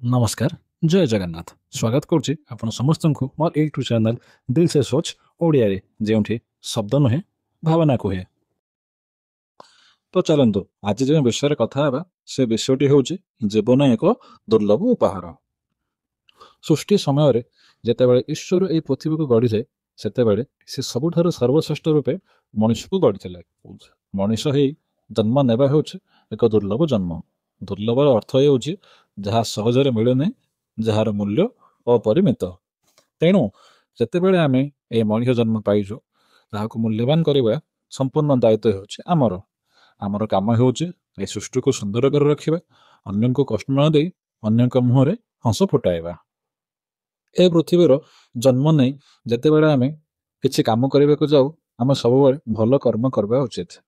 नमस्कार जय जगन्नाथ स्वागत करुच्ची आपण समस्त को मोर यूट्यूब चैनल दिल से सोच ओडिया रे जेउठी शब्द नुहे भावना कुहे। तो चलतु आज जो विषय कथा हेबा से विषयटी होची जीवन एक दुर्लभ उपहार। सृष्टि समय रे जेतेबेले ईश्वर ए पृथ्वी को गढ़ी सेतेबेले से सबुठारु सर्वश्रेष्ठ रूपे मनुष्य को गढ़ी। मनुष्य ही जन्म नेबा होची एक दुर्लभ जन्म। दुर्लभ अर्थ होची जहाँ सहजरे मिले नहीं, जार मूल्य अपरिमित। तेणु जितेबले आम ये मनुष्य जन्म पाइचु ताकू मूल्यवान करवा संपूर्ण दायित्व होची आमर। आमर काम होची ए सृष्टि को सुंदर कर रखिबा, अन्य को कष्ट न दे अन्य मुहरे हंस फुटाइबा। ए पृथ्वीर जन्म नहीं जितेबले आम किछि काम करबा को जाऊ आम सब भल कर्म करबा उचित।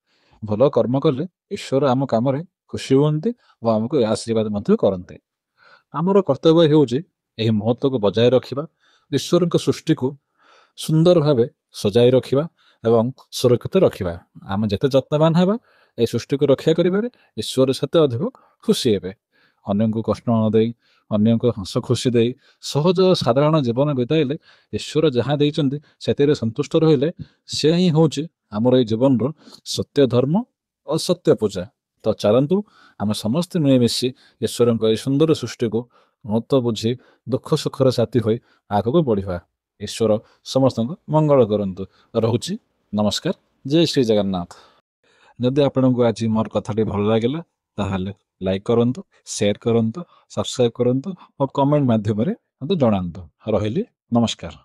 भल कर्म कले ईश्वर आम काम खुशी हुंती और आमको आशीर्वाद मध्य करते। आमर कर्तव्य होची एही महत्व को बजाय रखिबा, ईश्वर सृष्टि को सुंदर भावे सजाई रखिबा एवं सुरक्षित रखिबा। आम जेते जत्नवान हेबा ए सृष्टि को रक्षा करिबारे ईश्वर सेते अधिक खुशी हेबे। अन्य को कष्ट न देई अन्य को हंस खुशी देई सहज साधारण जीवन बिताइले ईश्वर जहाँ देइचंदी सेतेरे संतुष्ट रहिले से ही होची आमर ए जीवन रो सत्य धर्म और सत्य पूजा। तो चलतु आम समस्त मिलेमिशि ईश्वर सुंदर सृष्टि को महत्व बुझी दुख सुखर साथी हो आगक बढ़ा। ईश्वर समस्त मंगल करंतु। रहुची नमस्कार जय श्री जगन्नाथ। जदि आपन को आज मोर कथाटी भल लगे ताहले लाइक करंतु, शेयर करंतु, सब्सक्राइब करंतु और कमेंट माध्यम रे मते जणांतु। रहिली नमस्कार।